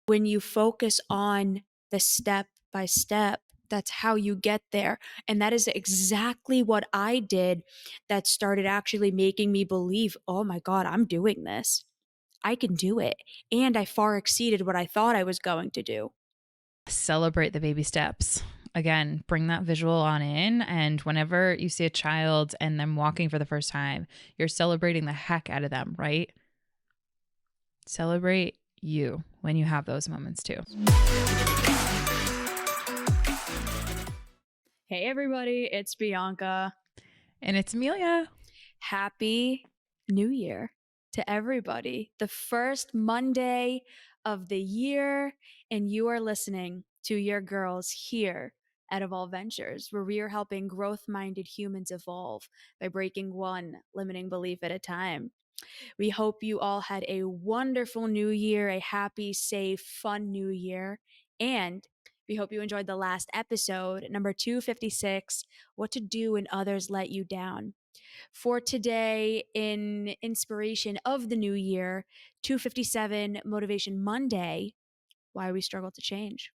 When you focus on the step by step, that's how you get there. And that is exactly what I did that started actually making me believe, oh my God, I'm doing this. I can do it. And I far exceeded what I thought I was going to do. Celebrate the baby steps. Again, bring that visual on in. And whenever you see a child and them walking for the first time, you're celebrating the heck out of them, right? Celebrate you when you have those moments too. Hey, everybody, it's Bianca. And it's Amelia. Happy New Year to everybody. The first Monday of the year, and you are listening to your girls here at Evolve Ventures, where we are helping growth-minded humans evolve by breaking one limiting belief at a time. We hope you all had a wonderful new year, a happy, safe, fun new year, and we hope you enjoyed the last episode, number 256, What to Do When Others Let You Down. For today, in inspiration of the new year, 257 Motivation Monday, Why We Struggle to Change.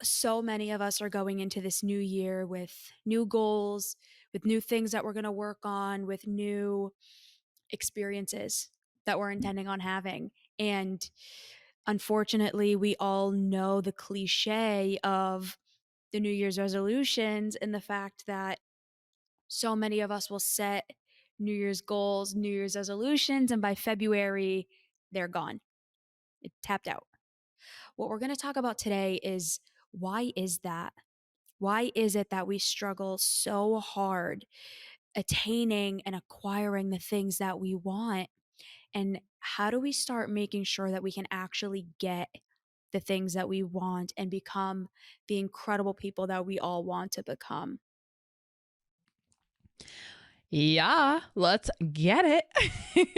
So many of us are going into this new year with new goals, with new things that we're going to work on, with new experiences that we're intending on having. And unfortunately, we all know the cliche of the New Year's resolutions and the fact that so many of us will set New Year's goals, New Year's resolutions, and by February, they're gone. It tapped out. What we're going to talk about today is why is that? Why is it that we struggle so hard attaining and acquiring the things that we want? And how do we start making sure that we can actually get the things that we want and become the incredible people that we all want to become? Yeah, let's get it.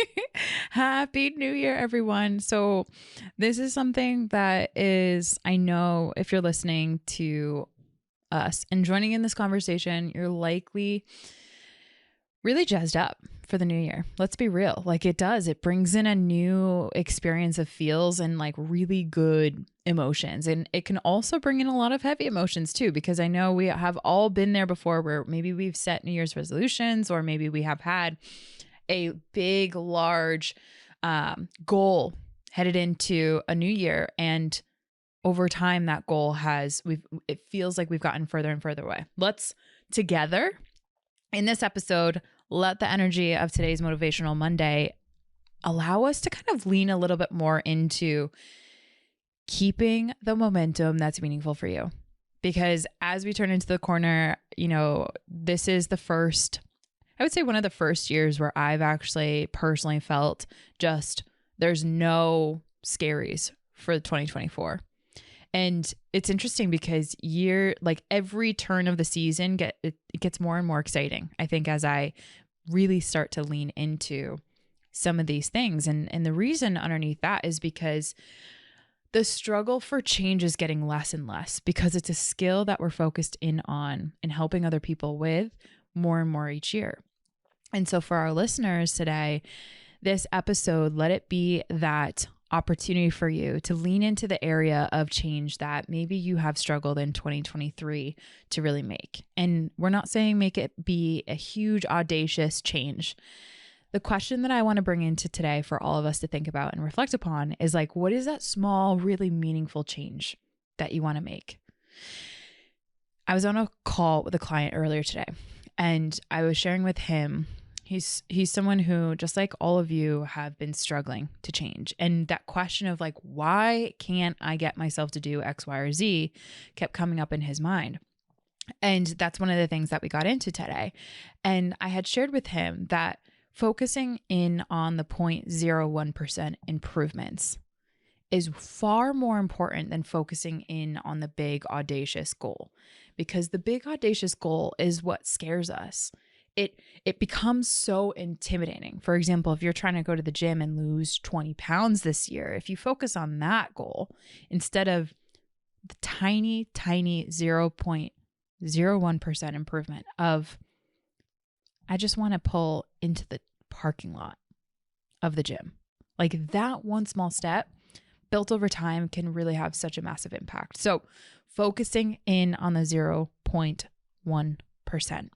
Happy New Year, everyone. So, this is something that is, I know if you're listening to us and joining in this conversation, you're likely really jazzed up for the new year. Let's be real. Like it brings in a new experience of feels and like really good emotions. And it can also bring in a lot of heavy emotions too, because I know we have all been there before where maybe we've set New Year's resolutions, or maybe we have had a big, large goal headed into a new year. And over time, that goal it feels like we've gotten further and further away. Let's together in this episode, let the energy of today's Motivational Monday allow us to kind of lean a little bit more into keeping the momentum that's meaningful for you. Because as we turn into the corner, this is I would say one of the first years where I've actually personally felt just there's no scaries for 2024. And it's interesting because every turn of the season it gets more and more exciting, I think, as I really start to lean into some of these things. And the reason underneath that is because the struggle for change is getting less and less, because it's a skill that we're focused in on and helping other people with more and more each year. And so for our listeners today, this episode, let it be that opportunity for you to lean into the area of change that maybe you have struggled in 2023 to really make. And we're not saying make it be a huge, audacious change. The question that I want to bring into today for all of us to think about and reflect upon is like, what is that small, really meaningful change that you want to make? I was on a call with a client earlier today, and I was sharing with him He's someone who, just like all of you, have been struggling to change. And that question of like, why can't I get myself to do X, Y, or Z kept coming up in his mind. And that's one of the things that we got into today. And I had shared with him that focusing in on the 0.01% improvements is far more important than focusing in on the big audacious goal, because the big audacious goal is what scares us. It becomes so intimidating. For example, if you're trying to go to the gym and lose 20 pounds this year, if you focus on that goal instead of the tiny 0.01% improvement of, I just want to pull into the parking lot of the gym. Like that one small step built over time can really have such a massive impact. So focusing in on the 0.1%.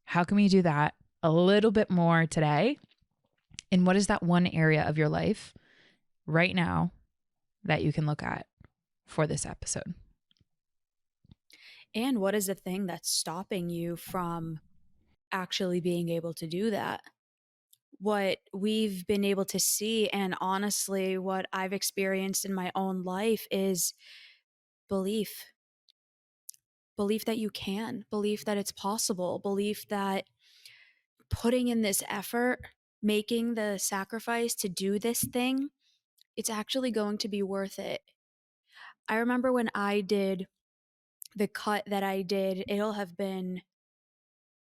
How can we do that a little bit more today? And what is that one area of your life right now that you can look at for this episode? And what is the thing that's stopping you from actually being able to do that? What we've been able to see, and honestly, what I've experienced in my own life is belief. Belief that you can, belief that it's possible, belief that putting in this effort, making the sacrifice to do this thing, it's actually going to be worth it. I remember when I did the cut that I did, it'll have been,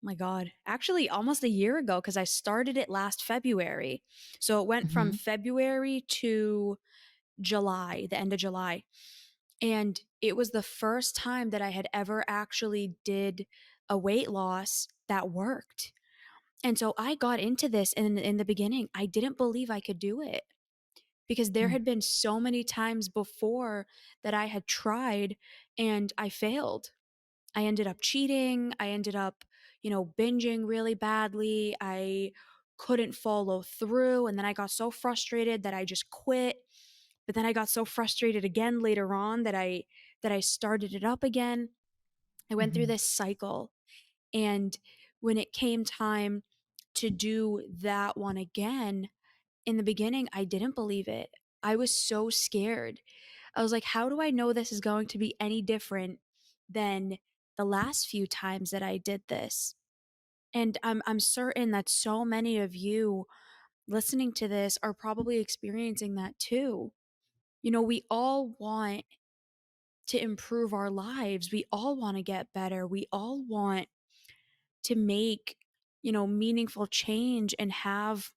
my God, actually almost a year ago because I started it last February. So it went from Mm-hmm. February to July, the end of July. And it was the first time that I had ever actually did a weight loss that worked. And so I got into this in the beginning. I didn't believe I could do it because there had been so many times before that I had tried and I failed. I ended up cheating. I ended up, binging really badly. I couldn't follow through. And then I got so frustrated that I just quit. But then I got so frustrated again later on that I started it up again. I went through Mm-hmm. this cycle. And when it came time to do that one again, in the beginning, I didn't believe it. I was so scared. I was like, how do I know this is going to be any different than the last few times that I did this? And I'm certain that so many of you listening to this are probably experiencing that too. We all want to improve our lives. We all want to get better. We all want to make, meaningful change and have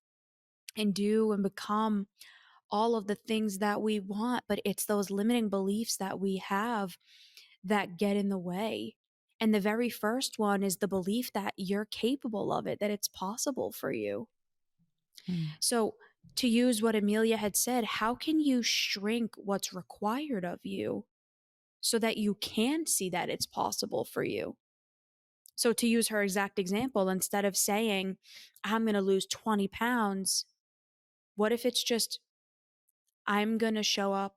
and do and become all of the things that we want, but it's those limiting beliefs that we have that get in the way. And the very first one is the belief that you're capable of it, that it's possible for you. So, to use what Amelia had said, how can you shrink what's required of you so that you can see that it's possible for you? So, to use her exact example, instead of saying, I'm going to lose 20 pounds, what if it's just, I'm going to show up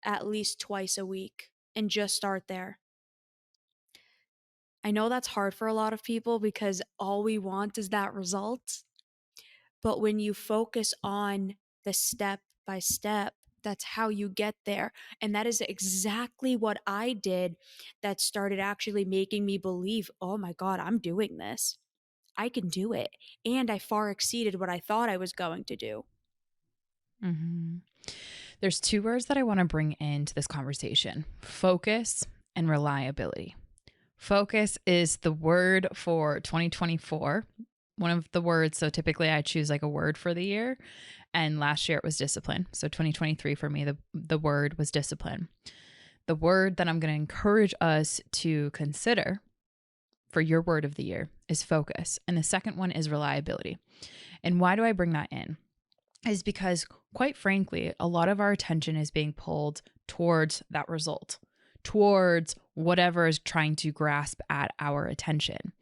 at least twice a week and just start there? I know that's hard for a lot of people because all we want is that result. But when you focus on the step by step, that's how you get there. And that is exactly what I did that started actually making me believe, oh my God, I'm doing this. I can do it. And I far exceeded what I thought I was going to do. Mm-hmm. There's two words that I want to bring into this conversation: focus and reliability. Focus is the word for 2024. One of the words. So typically I choose like a word for the year. And last year it was discipline. So 2023 for me, the word was discipline. The word that I'm going to encourage us to consider for your word of the year is focus. And the second one is reliability. And why do I bring that in? Is because, quite frankly, a lot of our attention is being pulled towards that result, towards whatever is trying to grasp at our attention.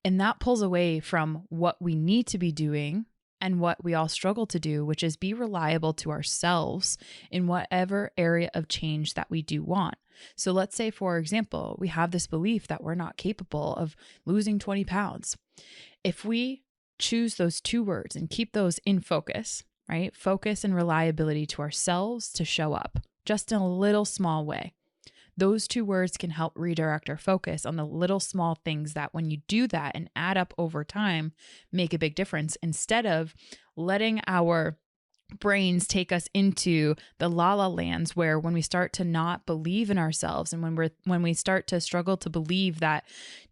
And that pulls away from what we need to be doing and what we all struggle to do, which is be reliable to ourselves in whatever area of change that we do want. So let's say, for example, we have this belief that we're not capable of losing 20 pounds. If we choose those two words and keep those in focus, right? Focus and reliability to ourselves to show up just in a little small way. Those two words can help redirect our focus on the little small things that, when you do that and add up over time, make a big difference, instead of letting our brains take us into the la la lands where, when we start to not believe in ourselves and when we start to struggle to believe that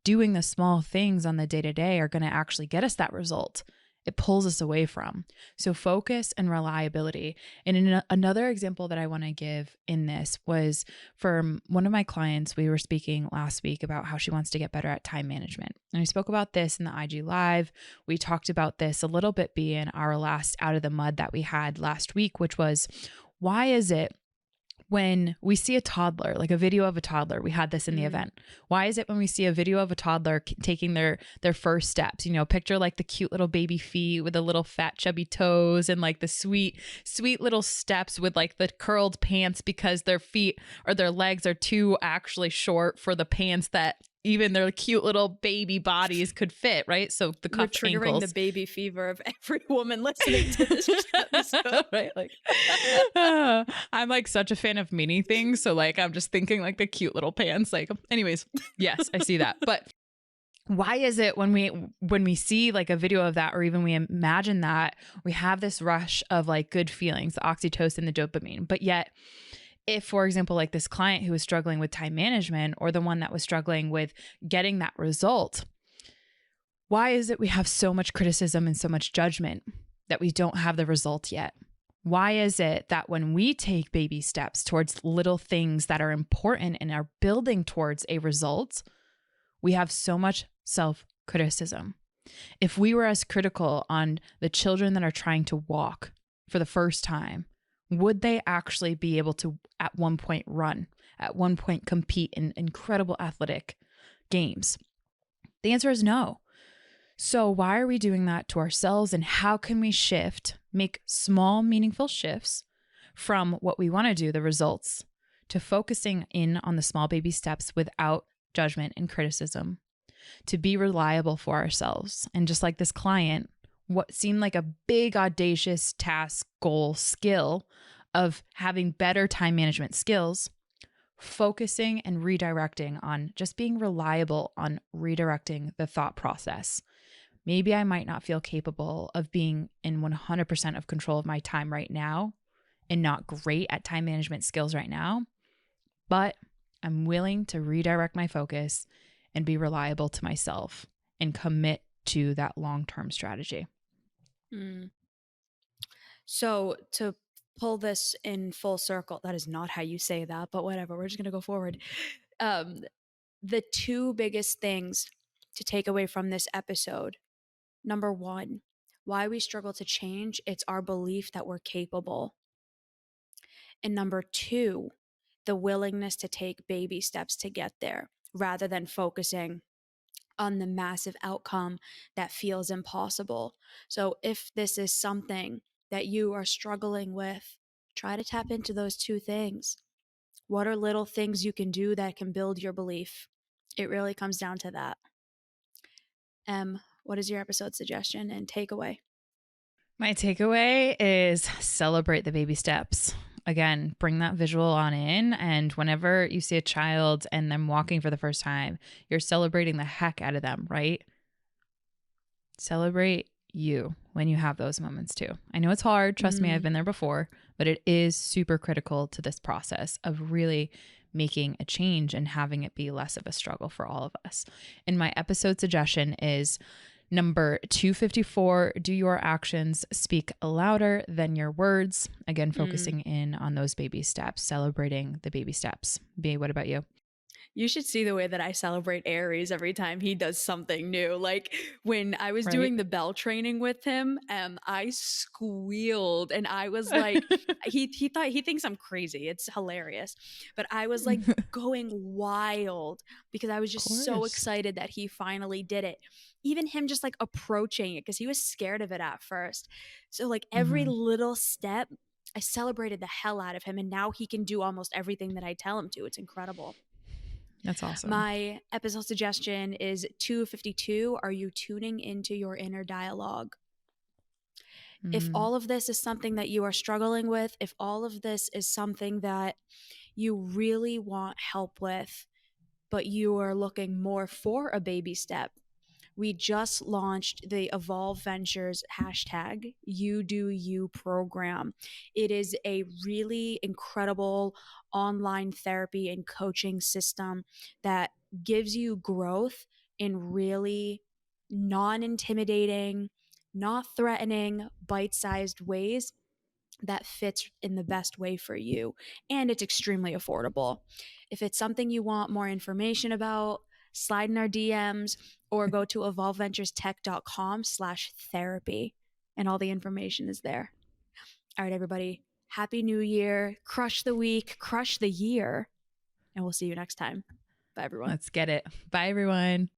doing the small things on the day to day are going to actually get us that result, it pulls us away from. So focus and reliability. And another example that I want to give in this was from one of my clients. We were speaking last week about how she wants to get better at time management. And I spoke about this in the IG Live. We talked about this a little bit being our last out of the mud that we had last week, which was, Why is it when we see a toddler, like a video of a toddler, we had this in the Mm. event. Why is it when we see a video of a toddler taking their first steps, picture like the cute little baby feet with the little fat chubby toes and like the sweet little steps with like the curled pants because their feet or their legs are too actually short for the pants that even their cute little baby bodies could fit, right? So the You're cuffed triggering the ankles. baby fever of every woman listening to this episode. Right, like I'm like such a fan of mini things, so like I'm just thinking like the cute little pants, like anyways. Yes, I see that. But why is it when we see like a video of that, or even we imagine that, we have this rush of like good feelings, the oxytocin, the dopamine, but yet if, for example, like this client who was struggling with time management, or the one that was struggling with getting that result, why is it we have so much criticism and so much judgment that we don't have the result yet? Why is it that when we take baby steps towards little things that are important and are building towards a result, we have so much self-criticism? If we were as critical on the children that are trying to walk for the first time, would they actually be able to at one point run, at one point compete in incredible athletic games? The answer is no. So why are we doing that to ourselves, and how can we make small, meaningful shifts from what we want to do, the results, to focusing in on the small baby steps without judgment and criticism, to be reliable for ourselves? And just like this client, what seemed like a big, audacious task, goal, skill of having better time management skills, focusing and redirecting on just being reliable on redirecting the thought process. Maybe I might not feel capable of being in 100% of control of my time right now and not great at time management skills right now, but I'm willing to redirect my focus and be reliable to myself and commit to that long-term strategy. Mm. So to pull this in full circle, that is not how you say that, but whatever. We're just gonna go forward. Um, the two biggest things to take away from this episode: number one, why we struggle to change, it's our belief that we're capable. And number two, the willingness to take baby steps to get there rather than focusing on the massive outcome that feels impossible. So if this is something that you are struggling with, try to tap into those two things. What are little things you can do that can build your belief? It really comes down to that. What is your episode suggestion and takeaway? My takeaway is celebrate the baby steps. Again, bring that visual on in. And whenever you see a child and them walking for the first time, you're celebrating the heck out of them, right? Celebrate you when you have those moments too. I know it's hard. Trust me, I've been there before, but it is super critical to this process of really making a change and having it be less of a struggle for all of us. And my episode suggestion is number 254, do your actions speak louder than your words? Again, focusing in on those baby steps, celebrating the baby steps. B, what about you? You should see the way that I celebrate Aries every time he does something new. Like when I was Right? doing the bell training with him, I squealed and I was like, he thinks I'm crazy. It's hilarious. But I was like going wild because I was Of just so course. excited that he finally did it. Even him just like approaching it because he was scared of it at first. So like every Mhm. little step, I celebrated the hell out of him, and now he can do almost everything that I tell him to. It's incredible. That's awesome. My episode suggestion is 252. Are you tuning into your inner dialogue? If Mm. all of this is something that you are struggling with, if all of this is something that you really want help with, but you are looking more for a baby step, we just launched the Evolve Ventures hashtag You Do You program. It is a really incredible online therapy and coaching system that gives you growth in really non intimidating, not threatening, bite sized ways that fits in the best way for you. And it's extremely affordable. If it's something you want more information about, slide in our DMs or go to evolveventurestech.com/therapy and all the information is there. All right, everybody. Happy New Year. Crush the week, crush the year. And we'll see you next time. Bye, everyone. Let's get it. Bye, everyone.